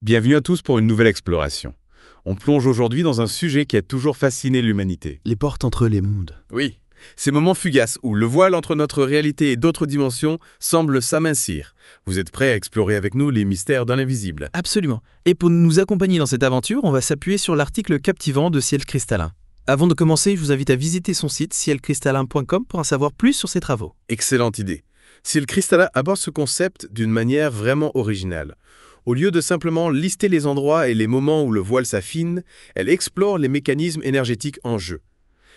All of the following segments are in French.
Bienvenue à tous pour une nouvelle exploration. On plonge aujourd'hui dans un sujet qui a toujours fasciné l'humanité. Les portes entre les mondes. Oui, ces moments fugaces où le voile entre notre réalité et d'autres dimensions semble s'amincir. Vous êtes prêts à explorer avec nous les mystères de l'invisible? Absolument. Et pour nous accompagner dans cette aventure, on va s'appuyer sur l'article captivant de Ciel Cristallin. Avant de commencer, je vous invite à visiter son site cielcristallin.com pour en savoir plus sur ses travaux. Excellente idée. Ciel Cristallin aborde ce concept d'une manière vraiment originale. Au lieu de simplement lister les endroits et les moments où le voile s'affine, elle explore les mécanismes énergétiques en jeu.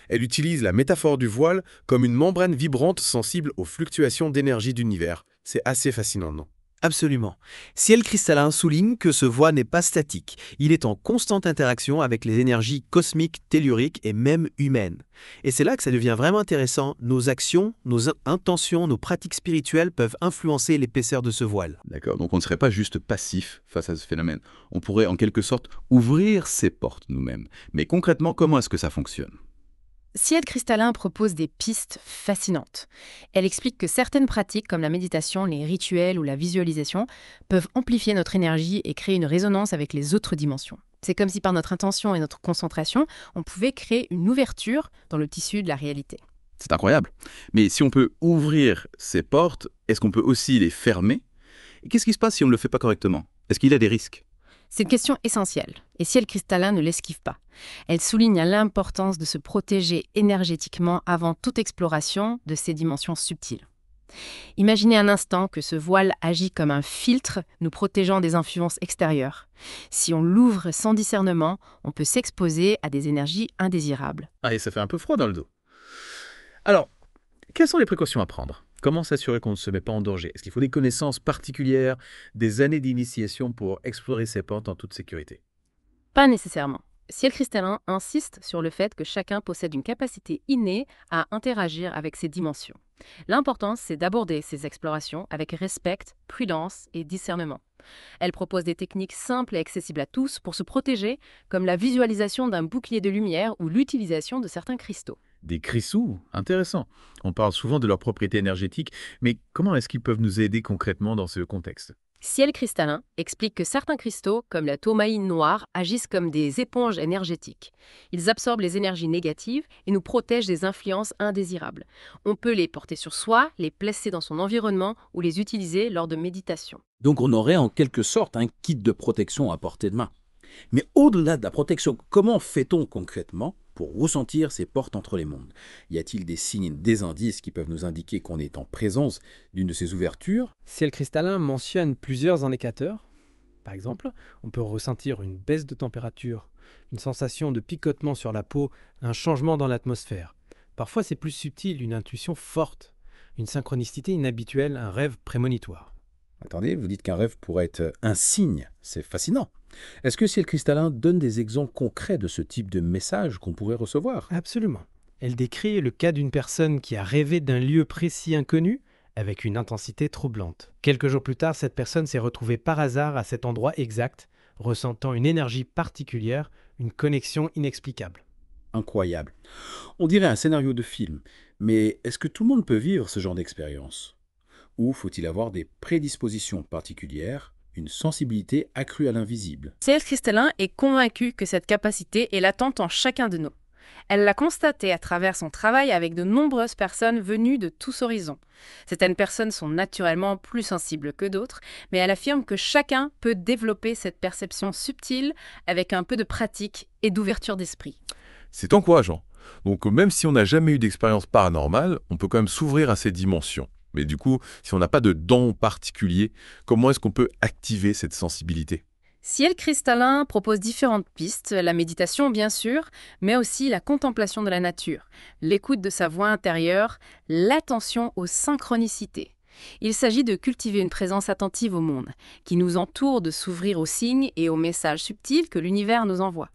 Elle utilise la métaphore du voile comme une membrane vibrante sensible aux fluctuations d'énergie d'univers. C'est assez fascinant, non? Absolument. Ciel Cristallin souligne que ce voile n'est pas statique. Il est en constante interaction avec les énergies cosmiques, telluriques et même humaines. Et c'est là que ça devient vraiment intéressant. Nos actions, nos intentions, nos pratiques spirituelles peuvent influencer l'épaisseur de ce voile. D'accord, donc on ne serait pas juste passif face à ce phénomène. On pourrait en quelque sorte ouvrir ses portes nous-mêmes. Mais concrètement, comment est-ce que ça fonctionne? Ciel Cristallin propose des pistes fascinantes. Elle explique que certaines pratiques comme la méditation, les rituels ou la visualisation peuvent amplifier notre énergie et créer une résonance avec les autres dimensions. C'est comme si par notre intention et notre concentration, on pouvait créer une ouverture dans le tissu de la réalité. C'est incroyable. Mais si on peut ouvrir ces portes, est-ce qu'on peut aussi les fermer? Et qu'est-ce qui se passe si on ne le fait pas correctement? Est-ce qu'il y a des risques? C'est une question essentielle, et Ciel Cristallin ne l'esquive pas. Elle souligne l'importance de se protéger énergétiquement avant toute exploration de ces dimensions subtiles. Imaginez un instant que ce voile agit comme un filtre nous protégeant des influences extérieures. Si on l'ouvre sans discernement, on peut s'exposer à des énergies indésirables. Ah, et ça fait un peu froid dans le dos. Alors, quelles sont les précautions à prendre? Comment s'assurer qu'on ne se met pas en danger? Est-ce qu'il faut des connaissances particulières, des années d'initiation pour explorer ces portes en toute sécurité? Pas nécessairement. Ciel Cristallin insiste sur le fait que chacun possède une capacité innée à interagir avec ces dimensions. L'important, c'est d'aborder ces explorations avec respect, prudence et discernement. Elle propose des techniques simples et accessibles à tous pour se protéger, comme la visualisation d'un bouclier de lumière ou l'utilisation de certains cristaux. Des cristaux, intéressant. On parle souvent de leurs propriétés énergétiques, mais comment est-ce qu'ils peuvent nous aider concrètement dans ce contexte? Ciel Cristallin explique que certains cristaux, comme la tourmaline noire, agissent comme des éponges énergétiques. Ils absorbent les énergies négatives et nous protègent des influences indésirables. On peut les porter sur soi, les placer dans son environnement ou les utiliser lors de méditation. Donc on aurait en quelque sorte un kit de protection à portée de main. Mais au-delà de la protection, comment fait-on concrètement pour ressentir ces portes entre les mondes? Y a-t-il des signes, des indices qui peuvent nous indiquer qu'on est en présence d'une de ces ouvertures? Ciel Cristallin mentionne plusieurs indicateurs. Par exemple, on peut ressentir une baisse de température, une sensation de picotement sur la peau, un changement dans l'atmosphère. Parfois, c'est plus subtil, une intuition forte, une synchronicité inhabituelle, un rêve prémonitoire. Attendez, vous dites qu'un rêve pourrait être un signe. C'est fascinant. Est-ce que Ciel Cristallin donne des exemples concrets de ce type de message qu'on pourrait recevoir? Absolument. Elle décrit le cas d'une personne qui a rêvé d'un lieu précis inconnu avec une intensité troublante. Quelques jours plus tard, cette personne s'est retrouvée par hasard à cet endroit exact, ressentant une énergie particulière, une connexion inexplicable. Incroyable. On dirait un scénario de film. Mais est-ce que tout le monde peut vivre ce genre d'expérience? Ou faut-il avoir des prédispositions particulières, une sensibilité accrue à l'invisible? Ciel Cristallin est convaincue que cette capacité est latente en chacun de nous. Elle l'a constaté à travers son travail avec de nombreuses personnes venues de tous horizons. Certaines personnes sont naturellement plus sensibles que d'autres, mais elle affirme que chacun peut développer cette perception subtile avec un peu de pratique et d'ouverture d'esprit. C'est encourageant. Donc même si on n'a jamais eu d'expérience paranormale, on peut quand même s'ouvrir à ces dimensions. Mais du coup, si on n'a pas de don particulier, comment est-ce qu'on peut activer cette sensibilité? Ciel Cristallin propose différentes pistes, la méditation bien sûr, mais aussi la contemplation de la nature, l'écoute de sa voix intérieure, l'attention aux synchronicités. Il s'agit de cultiver une présence attentive au monde, qui nous entoure, de s'ouvrir aux signes et aux messages subtils que l'univers nous envoie.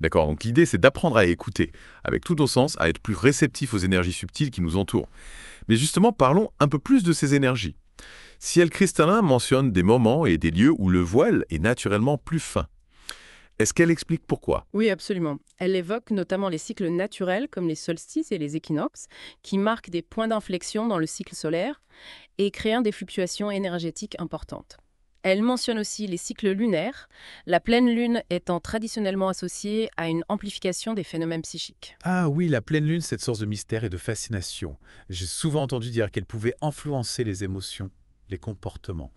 D'accord, donc l'idée c'est d'apprendre à écouter, avec tout nos sens, à être plus réceptif aux énergies subtiles qui nous entourent. Mais justement, parlons un peu plus de ces énergies. Ciel Cristallin mentionne des moments et des lieux où le voile est naturellement plus fin. Est-ce qu'elle explique pourquoi? Oui, absolument. Elle évoque notamment les cycles naturels comme les solstices et les équinoxes, qui marquent des points d'inflexion dans le cycle solaire et créent des fluctuations énergétiques importantes. Elle mentionne aussi les cycles lunaires, la pleine lune étant traditionnellement associée à une amplification des phénomènes psychiques. Ah oui, la pleine lune, cette source de mystère et de fascination. J'ai souvent entendu dire qu'elle pouvait influencer les émotions, les comportements.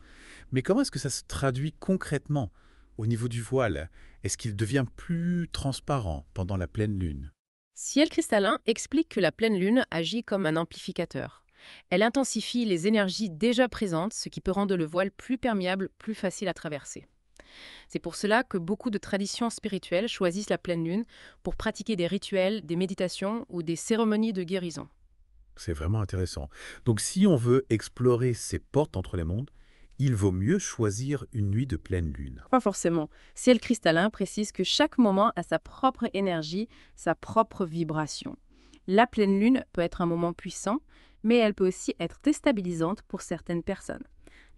Mais comment est-ce que ça se traduit concrètement au niveau du voile? Est-ce qu'il devient plus transparent pendant la pleine lune? Ciel cristallin explique que la pleine lune agit comme un amplificateur. Elle intensifie les énergies déjà présentes, ce qui peut rendre le voile plus perméable, plus facile à traverser. C'est pour cela que beaucoup de traditions spirituelles choisissent la pleine lune pour pratiquer des rituels, des méditations ou des cérémonies de guérison. C'est vraiment intéressant. Donc si on veut explorer ces portes entre les mondes, il vaut mieux choisir une nuit de pleine lune. Pas forcément. Ciel cristallin précise que chaque moment a sa propre énergie, sa propre vibration. La pleine lune peut être un moment puissant, mais elle peut aussi être déstabilisante pour certaines personnes.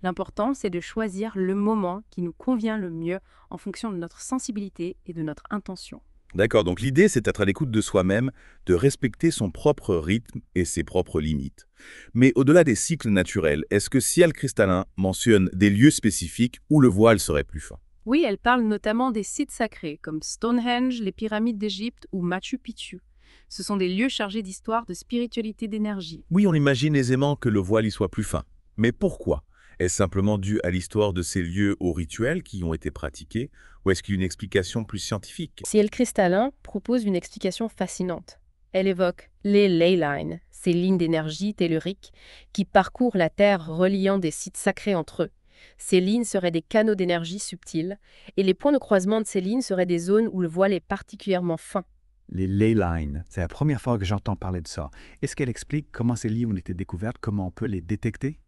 L'important, c'est de choisir le moment qui nous convient le mieux en fonction de notre sensibilité et de notre intention. D'accord, donc l'idée, c'est d'être à l'écoute de soi-même, de respecter son propre rythme et ses propres limites. Mais au-delà des cycles naturels, est-ce que Ciel cristallin mentionne des lieux spécifiques où le voile serait plus fin? Oui, elle parle notamment des sites sacrés comme Stonehenge, les pyramides d'Égypte ou Machu Picchu. Ce sont des lieux chargés d'histoire, de spiritualité, d'énergie. Oui, on imagine aisément que le voile y soit plus fin. Mais pourquoi? Est-ce simplement dû à l'histoire de ces lieux, aux rituels qui ont été pratiqués, ou est-ce qu'il y a une explication plus scientifique? Ciel cristallin propose une explication fascinante. Elle évoque les ley lines, ces lignes d'énergie tellurique qui parcourent la Terre reliant des sites sacrés entre eux. Ces lignes seraient des canaux d'énergie subtils, et les points de croisement de ces lignes seraient des zones où le voile est particulièrement fin. Les ley lines, c'est la première fois que j'entends parler de ça. Est-ce qu'elle explique comment ces lignes ont été découvertes, comment on peut les détecter?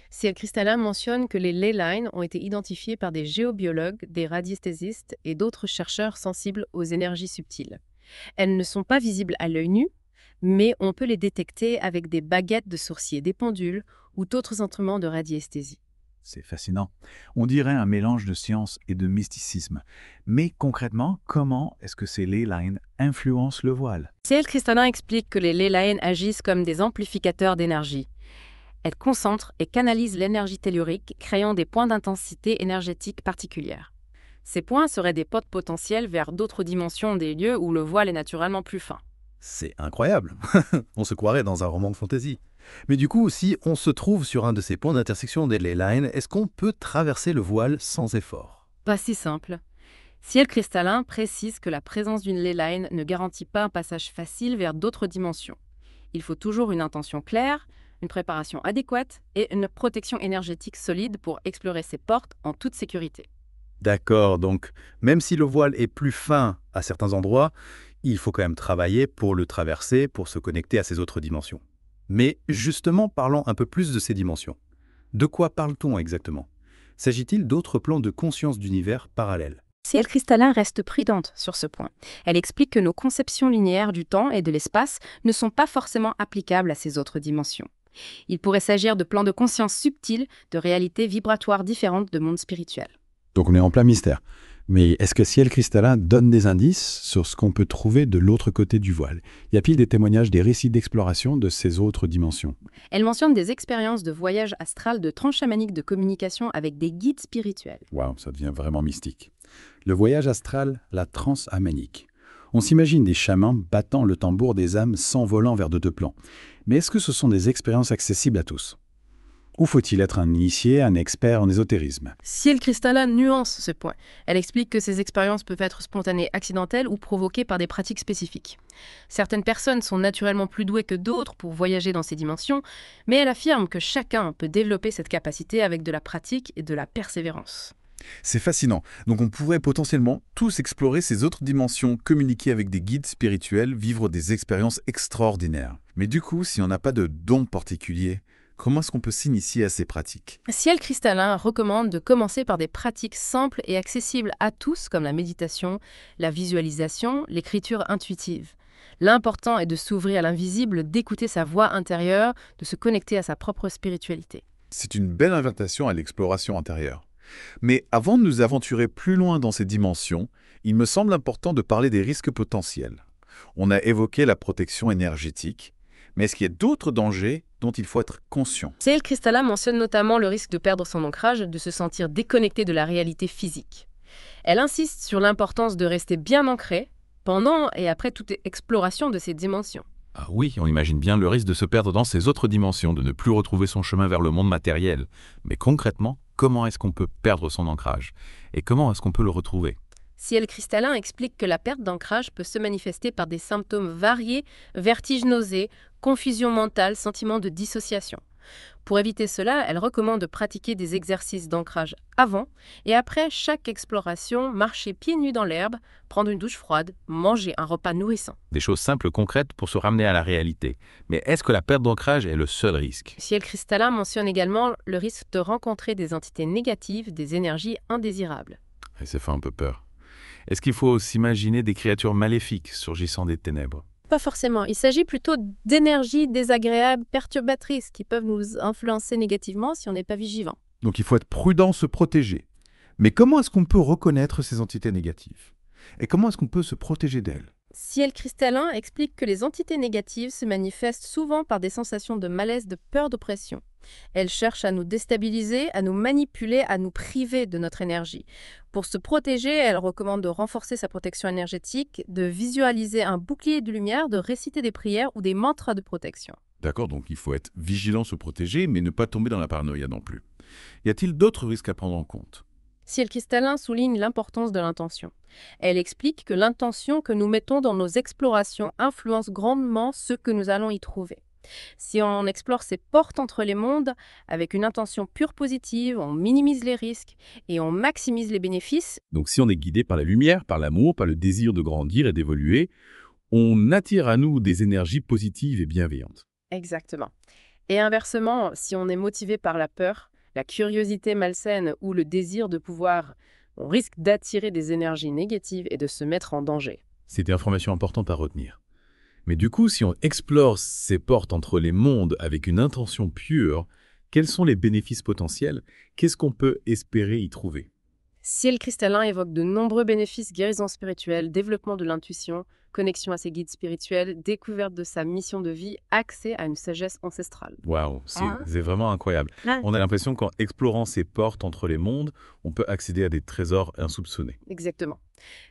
Ciel cristallin mentionne que les ley lines ont été identifiées par des géobiologues, des radiesthésistes et d'autres chercheurs sensibles aux énergies subtiles. Elles ne sont pas visibles à l'œil nu, mais on peut les détecter avec des baguettes de sourcier, des pendules ou d'autres instruments de radiesthésie. C'est fascinant. On dirait un mélange de science et de mysticisme. Mais concrètement, comment est-ce que ces ley lines influencent le voile? Ciel cristallin explique que les ley lines agissent comme des amplificateurs d'énergie. Elles concentrent et canalisent l'énergie tellurique, créant des points d'intensité énergétique particulières. Ces points seraient des portes potentielles vers d'autres dimensions des lieux où le voile est naturellement plus fin. C'est incroyable. On se croirait dans un roman de fantasy. Mais du coup, si on se trouve sur un de ces points d'intersection des ley lines, est-ce qu'on peut traverser le voile sans effort? Pas si simple. Ciel cristallin précise que la présence d'une ley line ne garantit pas un passage facile vers d'autres dimensions. Il faut toujours une intention claire, une préparation adéquate et une protection énergétique solide pour explorer ces portes en toute sécurité. D'accord, donc même si le voile est plus fin à certains endroits, il faut quand même travailler pour le traverser, pour se connecter à ces autres dimensions. Mais justement, parlons un peu plus de ces dimensions. De quoi parle-t-on exactement? S'agit-il d'autres plans de conscience d'univers parallèles? Ciel cristallin reste prudente sur ce point. Elle explique que nos conceptions linéaires du temps et de l'espace ne sont pas forcément applicables à ces autres dimensions. Il pourrait s'agir de plans de conscience subtils, de réalités vibratoires différentes de mondes spirituels. Donc on est en plein mystère. Mais est-ce que Ciel cristallin donne des indices sur ce qu'on peut trouver de l'autre côté du voile? Y a-t-il des témoignages, des récits d'exploration de ces autres dimensions? Elle mentionne des expériences de voyage astral, de trans chamaniques, de communication avec des guides spirituels. Waouh, ça devient vraiment mystique. Le voyage astral, la transe amanique. On s'imagine des chamans battant le tambour des âmes s'envolant vers de deux plans. Mais est-ce que ce sont des expériences accessibles à tous? Ou faut-il être un initié, un expert en ésotérisme? Ciel cristallin nuance ce point. Elle explique que ces expériences peuvent être spontanées, accidentelles ou provoquées par des pratiques spécifiques. Certaines personnes sont naturellement plus douées que d'autres pour voyager dans ces dimensions, mais elle affirme que chacun peut développer cette capacité avec de la pratique et de la persévérance. C'est fascinant. Donc on pourrait potentiellement tous explorer ces autres dimensions, communiquer avec des guides spirituels, vivre des expériences extraordinaires. Mais du coup, si on n'a pas de don particulier, comment est-ce qu'on peut s'initier à ces pratiques? Ciel cristallin recommande de commencer par des pratiques simples et accessibles à tous comme la méditation, la visualisation, l'écriture intuitive. L'important est de s'ouvrir à l'invisible, d'écouter sa voix intérieure, de se connecter à sa propre spiritualité. C'est une belle invitation à l'exploration intérieure. Mais avant de nous aventurer plus loin dans ces dimensions, il me semble important de parler des risques potentiels. On a évoqué la protection énergétique, mais est-ce qu'il y a d'autres dangers dont il faut être conscient. Ciel Cristallin mentionne notamment le risque de perdre son ancrage, de se sentir déconnecté de la réalité physique. Elle insiste sur l'importance de rester bien ancré pendant et après toute exploration de ces dimensions. Ah oui, on imagine bien le risque de se perdre dans ces autres dimensions, de ne plus retrouver son chemin vers le monde matériel. Mais concrètement, comment est-ce qu'on peut perdre son ancrage? Et comment est-ce qu'on peut le retrouver? Ciel Cristallin explique que la perte d'ancrage peut se manifester par des symptômes variés, vertiges, nausées, confusion mentale, sentiment de dissociation. Pour éviter cela, elle recommande de pratiquer des exercices d'ancrage avant et après chaque exploration, marcher pieds nus dans l'herbe, prendre une douche froide, manger un repas nourrissant. Des choses simples, concrètes pour se ramener à la réalité. Mais est-ce que la perte d'ancrage est le seul risque? Ciel Cristallin mentionne également le risque de rencontrer des entités négatives, des énergies indésirables. Et ça fait un peu peur. Est-ce qu'il faut s'imaginer des créatures maléfiques surgissant des ténèbres? Pas forcément. Il s'agit plutôt d'énergies désagréables, perturbatrices, qui peuvent nous influencer négativement si on n'est pas vigilant. Donc il faut être prudent, se protéger. Mais comment est-ce qu'on peut reconnaître ces entités négatives? Et comment est-ce qu'on peut se protéger d'elles? Ciel Cristallin explique que les entités négatives se manifestent souvent par des sensations de malaise, de peur, d'oppression. Elles cherchent à nous déstabiliser, à nous manipuler, à nous priver de notre énergie. Pour se protéger, elle recommande de renforcer sa protection énergétique, de visualiser un bouclier de lumière, de réciter des prières ou des mantras de protection. D'accord, donc il faut être vigilant, se protéger, mais ne pas tomber dans la paranoïa non plus. Y a-t-il d'autres risques à prendre en compte? Ciel Cristallin souligne l'importance de l'intention. Elle explique que l'intention que nous mettons dans nos explorations influence grandement ce que nous allons y trouver. Si on explore ces portes entre les mondes avec une intention pure positive, on minimise les risques et on maximise les bénéfices. Donc si on est guidé par la lumière, par l'amour, par le désir de grandir et d'évoluer, on attire à nous des énergies positives et bienveillantes. Exactement. Et inversement, si on est motivé par la peur, la curiosité malsaine ou le désir de pouvoir, on risque d'attirer des énergies négatives et de se mettre en danger. C'est des informations importantes à retenir. Mais du coup, si on explore ces portes entre les mondes avec une intention pure, quels sont les bénéfices potentiels? Qu'est-ce qu'on peut espérer y trouver? Ciel Cristallin évoque de nombreux bénéfices: guérison spirituelle, développement de l'intuition, connexion à ses guides spirituels, découverte de sa mission de vie, accès à une sagesse ancestrale. Waouh, c'est vraiment incroyable. Ouais. On a l'impression qu'en explorant ces portes entre les mondes, on peut accéder à des trésors insoupçonnés. Exactement.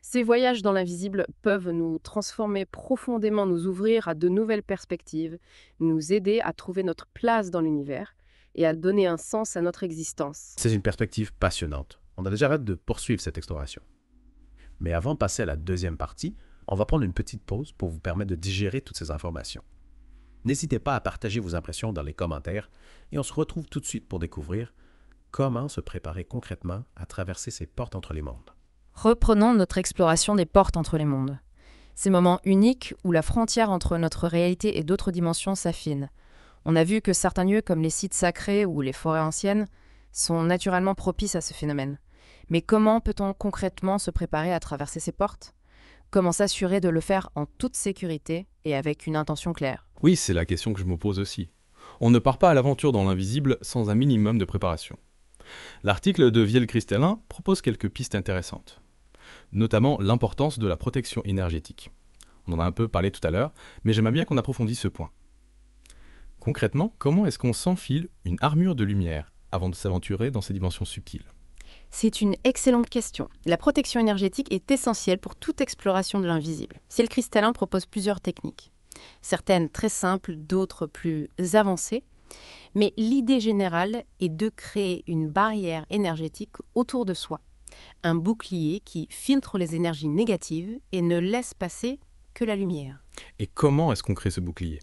Ces voyages dans l'invisible peuvent nous transformer profondément, nous ouvrir à de nouvelles perspectives, nous aider à trouver notre place dans l'univers et à donner un sens à notre existence. C'est une perspective passionnante. On a déjà hâte de poursuivre cette exploration. Mais avant de passer à la deuxième partie, on va prendre une petite pause pour vous permettre de digérer toutes ces informations. N'hésitez pas à partager vos impressions dans les commentaires et on se retrouve tout de suite pour découvrir comment se préparer concrètement à traverser ces portes entre les mondes. Reprenons notre exploration des portes entre les mondes. Ces moments uniques où la frontière entre notre réalité et d'autres dimensions s'affine. On a vu que certains lieux comme les sites sacrés ou les forêts anciennes sont naturellement propices à ce phénomène. Mais comment peut-on concrètement se préparer à traverser ces portes ? Comment s'assurer de le faire en toute sécurité et avec une intention claire? Oui, c'est la question que je me pose aussi. On ne part pas à l'aventure dans l'invisible sans un minimum de préparation. L'article de Ciel Cristallin propose quelques pistes intéressantes, notamment l'importance de la protection énergétique. On en a un peu parlé tout à l'heure, mais j'aimerais bien qu'on approfondisse ce point. Concrètement, comment est-ce qu'on s'enfile une armure de lumière avant de s'aventurer dans ces dimensions subtiles? C'est une excellente question. La protection énergétique est essentielle pour toute exploration de l'invisible. Ciel Cristallin propose plusieurs techniques. Certaines très simples, d'autres plus avancées. Mais l'idée générale est de créer une barrière énergétique autour de soi. Un bouclier qui filtre les énergies négatives et ne laisse passer que la lumière. Et comment est-ce qu'on crée ce bouclier?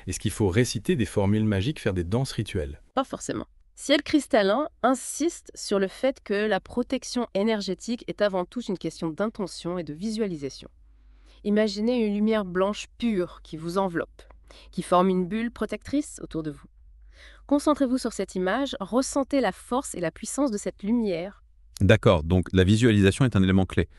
Est-ce qu'il faut réciter des formules magiques, faire des danses rituelles? Pas forcément. Ciel Cristallin insiste sur le fait que la protection énergétique est avant tout une question d'intention et de visualisation. Imaginez une lumière blanche pure qui vous enveloppe, qui forme une bulle protectrice autour de vous. Concentrez-vous sur cette image, ressentez la force et la puissance de cette lumière. D'accord, donc la visualisation est un élément clé.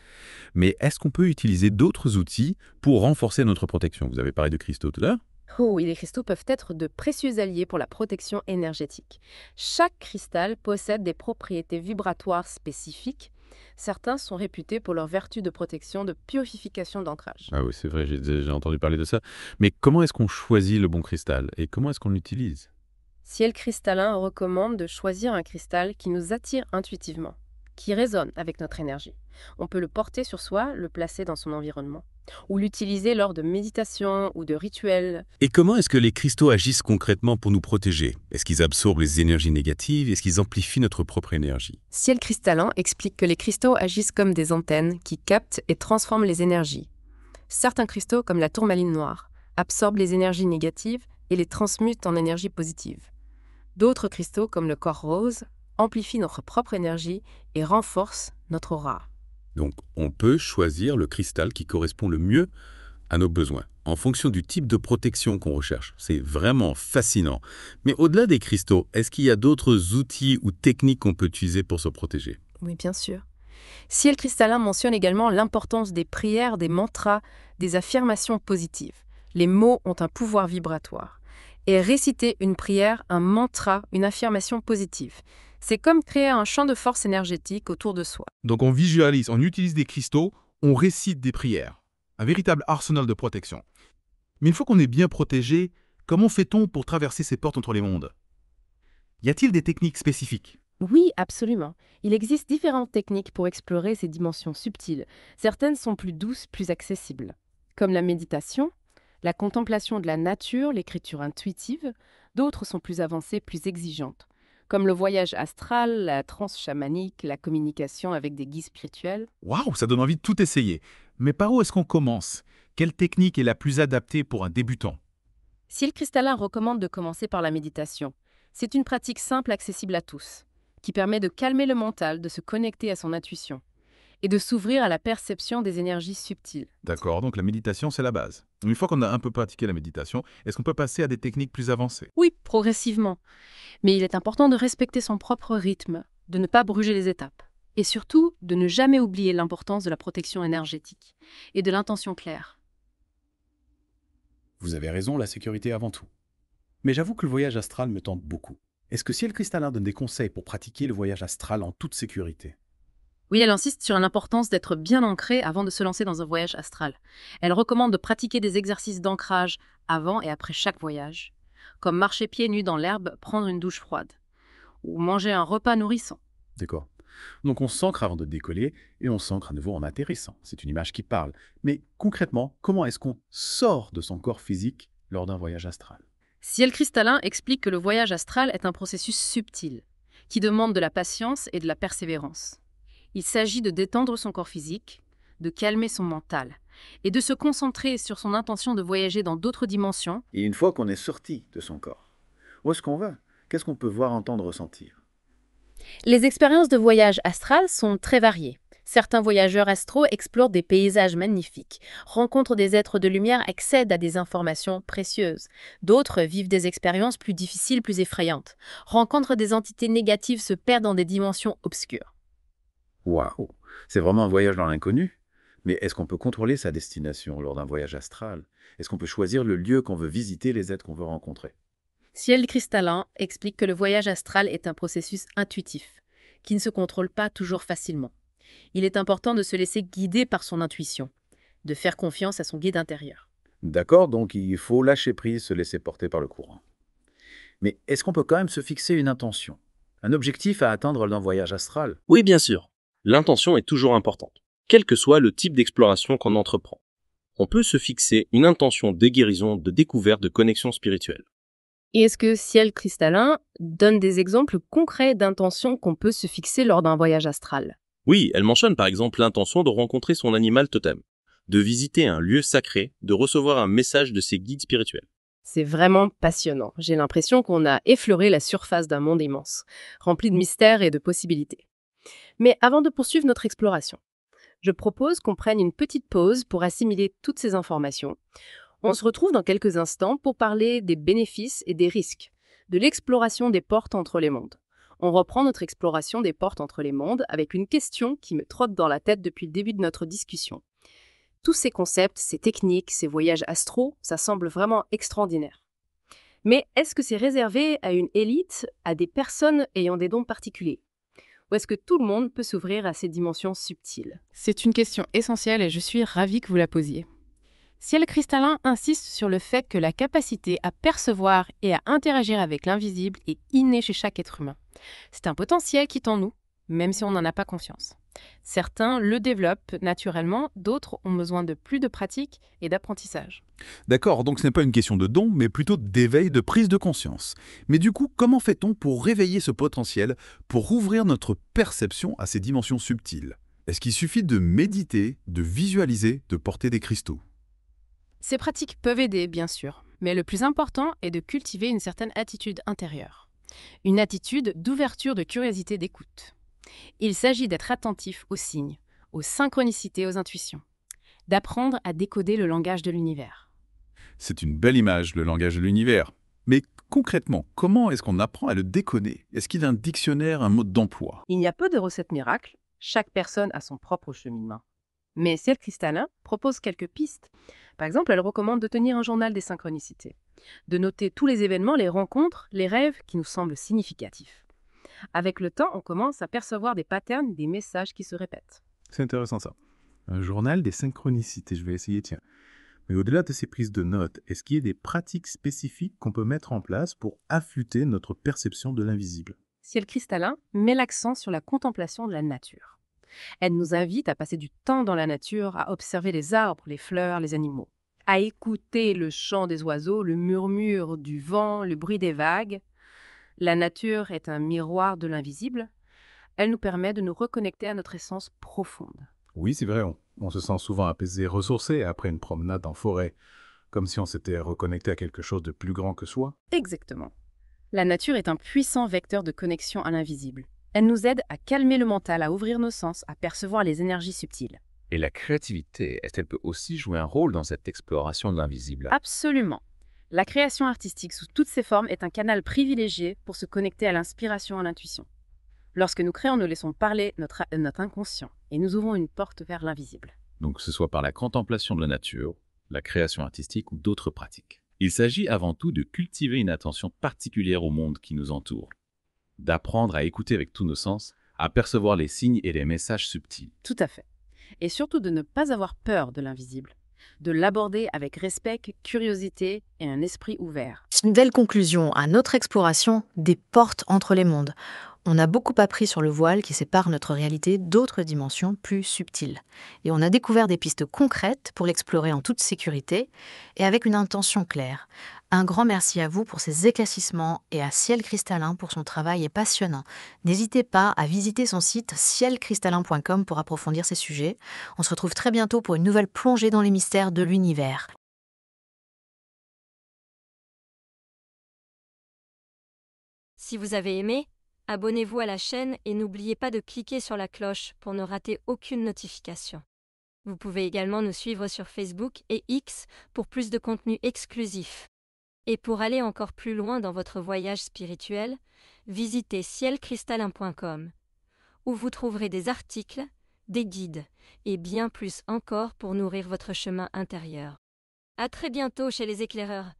Mais est-ce qu'on peut utiliser d'autres outils pour renforcer notre protection? Vous avez parlé de cristaux tout à l'heure. Oh oui, les cristaux peuvent être de précieux alliés pour la protection énergétique. Chaque cristal possède des propriétés vibratoires spécifiques. Certains sont réputés pour leur vertu de protection, de purification d'ancrage. Ah oui, c'est vrai, j'ai entendu parler de ça. Mais comment est-ce qu'on choisit le bon cristal et comment est-ce qu'on l'utilise? Ciel Cristallin recommande de choisir un cristal qui nous attire intuitivement, qui résonne avec notre énergie. On peut le porter sur soi, le placer dans son environnement, ou l'utiliser lors de méditation ou de rituels. Et comment est-ce que les cristaux agissent concrètement pour nous protéger? Est-ce qu'ils absorbent les énergies négatives? Est-ce qu'ils amplifient notre propre énergie? Ciel Cristallin explique que les cristaux agissent comme des antennes qui captent et transforment les énergies. Certains cristaux, comme la tourmaline noire, absorbent les énergies négatives et les transmutent en énergie positive. D'autres cristaux, comme le corps rose, amplifient notre propre énergie et renforcent notre aura. Donc, on peut choisir le cristal qui correspond le mieux à nos besoins, en fonction du type de protection qu'on recherche. C'est vraiment fascinant. Mais au-delà des cristaux, est-ce qu'il y a d'autres outils ou techniques qu'on peut utiliser pour se protéger? Oui, bien sûr. Ciel Cristallin mentionne également l'importance des prières, des mantras, des affirmations positives. Les mots ont un pouvoir vibratoire. Et réciter une prière, un mantra, une affirmation positive, c'est comme créer un champ de force énergétique autour de soi. Donc on visualise, on utilise des cristaux, on récite des prières. Un véritable arsenal de protection. Mais une fois qu'on est bien protégé, comment fait-on pour traverser ces portes entre les mondes? Y a-t-il des techniques spécifiques? Oui, absolument. Il existe différentes techniques pour explorer ces dimensions subtiles. Certaines sont plus douces, plus accessibles, comme la méditation, la contemplation de la nature, l'écriture intuitive. D'autres sont plus avancées, plus exigeantes, comme le voyage astral, la transe chamanique, la communication avec des guides spirituels. Waouh, ça donne envie de tout essayer. Mais par où est-ce qu'on commence? Quelle technique est la plus adaptée pour un débutant? Ciel Cristallin recommande de commencer par la méditation. C'est une pratique simple, accessible à tous, qui permet de calmer le mental, de se connecter à son intuition et de s'ouvrir à la perception des énergies subtiles. D'accord, donc la méditation, c'est la base. Une fois qu'on a un peu pratiqué la méditation, est-ce qu'on peut passer à des techniques plus avancées? Oui, progressivement. Mais il est important de respecter son propre rythme, de ne pas brûler les étapes. Et surtout, de ne jamais oublier l'importance de la protection énergétique et de l'intention claire. Vous avez raison, la sécurité avant tout. Mais j'avoue que le voyage astral me tente beaucoup. Est-ce que Ciel Cristallin donne des conseils pour pratiquer le voyage astral en toute sécurité? Oui, elle insiste sur l'importance d'être bien ancré avant de se lancer dans un voyage astral. Elle recommande de pratiquer des exercices d'ancrage avant et après chaque voyage, comme marcher pieds nus dans l'herbe, prendre une douche froide, ou manger un repas nourrissant. D'accord. Donc on s'ancre avant de décoller et on s'ancre à nouveau en atterrissant. C'est une image qui parle. Mais concrètement, comment est-ce qu'on sort de son corps physique lors d'un voyage astral? Ciel Cristallin explique que le voyage astral est un processus subtil, qui demande de la patience et de la persévérance. Il s'agit de détendre son corps physique, de calmer son mental, et de se concentrer sur son intention de voyager dans d'autres dimensions. Et une fois qu'on est sorti de son corps, où est-ce qu'on va? Qu'est-ce qu'on peut voir, entendre, ressentir? Les expériences de voyage astral sont très variées. Certains voyageurs astraux explorent des paysages magnifiques, rencontrent des êtres de lumière, accèdent à des informations précieuses. D'autres vivent des expériences plus difficiles, plus effrayantes, rencontrent des entités négatives, se perdent dans des dimensions obscures. Waouh! C'est vraiment un voyage dans l'inconnu. Mais est-ce qu'on peut contrôler sa destination lors d'un voyage astral? Est-ce qu'on peut choisir le lieu qu'on veut visiter, les êtres qu'on veut rencontrer? Ciel Cristallin explique que le voyage astral est un processus intuitif, qui ne se contrôle pas toujours facilement. Il est important de se laisser guider par son intuition, de faire confiance à son guide intérieur. D'accord, donc il faut lâcher prise, se laisser porter par le courant. Mais est-ce qu'on peut quand même se fixer une intention? Un objectif à atteindre dans un voyage astral? Oui, bien sûr. L'intention est toujours importante, quel que soit le type d'exploration qu'on entreprend. On peut se fixer une intention de guérison, de découverte, de connexion spirituelle. Et est-ce que Ciel Cristallin donne des exemples concrets d'intentions qu'on peut se fixer lors d'un voyage astral? Oui, elle mentionne par exemple l'intention de rencontrer son animal totem, de visiter un lieu sacré, de recevoir un message de ses guides spirituels. C'est vraiment passionnant. J'ai l'impression qu'on a effleuré la surface d'un monde immense, rempli de mystères et de possibilités. Mais avant de poursuivre notre exploration, je propose qu'on prenne une petite pause pour assimiler toutes ces informations. On se retrouve dans quelques instants pour parler des bénéfices et des risques, de l'exploration des portes entre les mondes. On reprend notre exploration des portes entre les mondes avec une question qui me trotte dans la tête depuis le début de notre discussion. Tous ces concepts, ces techniques, ces voyages astraux, ça semble vraiment extraordinaire. Mais est-ce que c'est réservé à une élite, à des personnes ayant des dons particuliers? Ou est-ce que tout le monde peut s'ouvrir à ces dimensions subtiles? C'est une question essentielle et je suis ravie que vous la posiez. Ciel cristallin insiste sur le fait que la capacité à percevoir et à interagir avec l'invisible est innée chez chaque être humain. C'est un potentiel qui est en nous, même si on n'en a pas conscience. Certains le développent naturellement, d'autres ont besoin de plus de pratique et d'apprentissage. D'accord, donc ce n'est pas une question de don, mais plutôt d'éveil, de prise de conscience. Mais du coup, comment fait-on pour réveiller ce potentiel, pour ouvrir notre perception à ces dimensions subtiles? Est-ce qu'il suffit de méditer, de visualiser, de porter des cristaux? Ces pratiques peuvent aider, bien sûr, mais le plus important est de cultiver une certaine attitude intérieure. Une attitude d'ouverture, de curiosité, d'écoute. Il s'agit d'être attentif aux signes, aux synchronicités, aux intuitions. D'apprendre à décoder le langage de l'univers. C'est une belle image, le langage de l'univers. Mais concrètement, comment est-ce qu'on apprend à le décoder? Est-ce qu'il y a un dictionnaire, un mode d'emploi? Il n'y a peu de recettes miracles, chaque personne a son propre cheminement. Mais Ciel cristallin propose quelques pistes. Par exemple, elle recommande de tenir un journal des synchronicités, de noter tous les événements, les rencontres, les rêves qui nous semblent significatifs. Avec le temps, on commence à percevoir des patterns, des messages qui se répètent. C'est intéressant ça. Un journal des synchronicités, je vais essayer, tiens. Mais au-delà de ces prises de notes, est-ce qu'il y a des pratiques spécifiques qu'on peut mettre en place pour affûter notre perception de l'invisible? Ciel cristallin met l'accent sur la contemplation de la nature. Elle nous invite à passer du temps dans la nature, à observer les arbres, les fleurs, les animaux, à écouter le chant des oiseaux, le murmure du vent, le bruit des vagues. La nature est un miroir de l'invisible. Elle nous permet de nous reconnecter à notre essence profonde. Oui, c'est vrai, on se sent souvent apaisé, ressourcé après une promenade en forêt, comme si on s'était reconnecté à quelque chose de plus grand que soi. Exactement. La nature est un puissant vecteur de connexion à l'invisible. Elle nous aide à calmer le mental, à ouvrir nos sens, à percevoir les énergies subtiles. Et la créativité, est-ce qu'elle peut aussi jouer un rôle dans cette exploration de l'invisible? Absolument. La création artistique sous toutes ses formes est un canal privilégié pour se connecter à l'inspiration, à l'intuition. Lorsque nous créons, nous laissons parler notre inconscient et nous ouvrons une porte vers l'invisible. Donc que ce soit par la contemplation de la nature, la création artistique ou d'autres pratiques. Il s'agit avant tout de cultiver une attention particulière au monde qui nous entoure, d'apprendre à écouter avec tous nos sens, à percevoir les signes et les messages subtils. Tout à fait. Et surtout de ne pas avoir peur de l'invisible, de l'aborder avec respect, curiosité et un esprit ouvert. Une belle conclusion à notre exploration des portes entre les mondes. On a beaucoup appris sur le voile qui sépare notre réalité d'autres dimensions plus subtiles. Et on a découvert des pistes concrètes pour l'explorer en toute sécurité et avec une intention claire. Un grand merci à vous pour ces éclaircissements et à Ciel Cristallin pour son travail passionnant. N'hésitez pas à visiter son site cielcristallin.com pour approfondir ces sujets. On se retrouve très bientôt pour une nouvelle plongée dans les mystères de l'univers. Si vous avez aimé, abonnez-vous à la chaîne et n'oubliez pas de cliquer sur la cloche pour ne rater aucune notification. Vous pouvez également nous suivre sur Facebook et X pour plus de contenu exclusif. Et pour aller encore plus loin dans votre voyage spirituel, visitez cielcristallin.com, où vous trouverez des articles, des guides et bien plus encore pour nourrir votre chemin intérieur. À très bientôt chez les éclaireurs.